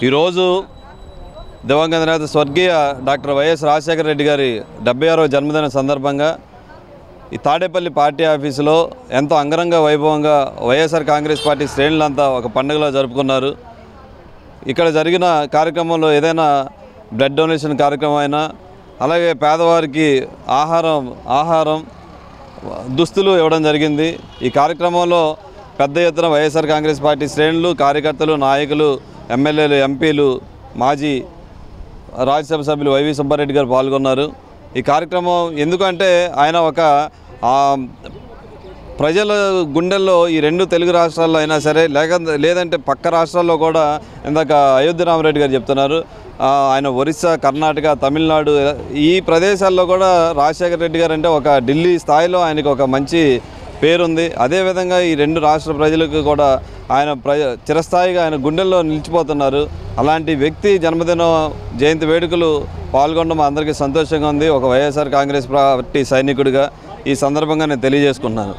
ఈరోజు దివంగత నేత స్వర్గీయ డాక్టర్ వైఎస్ రాజశేఖర రెడ్డి గారి 76వ జన్మదిన సందర్భంగా ఈ తాడేపల్లి పార్టీ ఆఫీసులో ఎంతో అంగరంగ వైభవంగా వైఎస్ఆర్ కాంగ్రెస్ పార్టీ శ్రేణులంతా ఒక పండుగలా జరుపుకున్నారు. ఇక్కడ జరిగిన కార్యక్రమంలో ఏదైనా బ్లడ్ డొనేషన్ కార్యక్రమం అయినా, అలాగే పేదవారికి ఆహారం దుస్తులు ఇవ్వడం జరిగింది. ఈ కార్యక్రమంలో పెద్ద ఎత్తున వైఎస్ఆర్ కాంగ్రెస్ పార్టీ శ్రేణులు, కార్యకర్తలు, నాయకులు, ఎమ్మెల్యేలు, ఎంపీలు, మాజీ రాజ్యసభ సభ్యులు వైవి సుబ్బారెడ్డి గారు పాల్గొన్నారు. ఈ కార్యక్రమం ఎందుకంటే ఆయన ఒక ప్రజల గుండెల్లో ఈ రెండు తెలుగు రాష్ట్రాల్లో అయినా సరే లేదంటే పక్క రాష్ట్రాల్లో కూడా ఇందాక అయోధ్య రామరెడ్డి గారు చెప్తున్నారు, ఆయన ఒరిస్సా, కర్ణాటక, తమిళనాడు ఈ ప్రదేశాల్లో కూడా రాజశేఖర రెడ్డి గారు అంటే ఒక ఢిల్లీ స్థాయిలో ఆయనకు ఒక మంచి పేరుంది. అదేవిధంగా ఈ రెండు రాష్ట్ర ప్రజలకు కూడా ఆయన చిరస్థాయిగా ఆయన గుండెల్లో నిలిచిపోతున్నారు. అలాంటి వ్యక్తి జన్మదిన జయంతి వేడుకలు పాల్గొనడం అందరికీ సంతోషంగా ఉంది. ఒక వైఎస్ఆర్ కాంగ్రెస్ పార్టీ సైనికుడిగా ఈ సందర్భంగా నేను తెలియజేసుకున్నాను.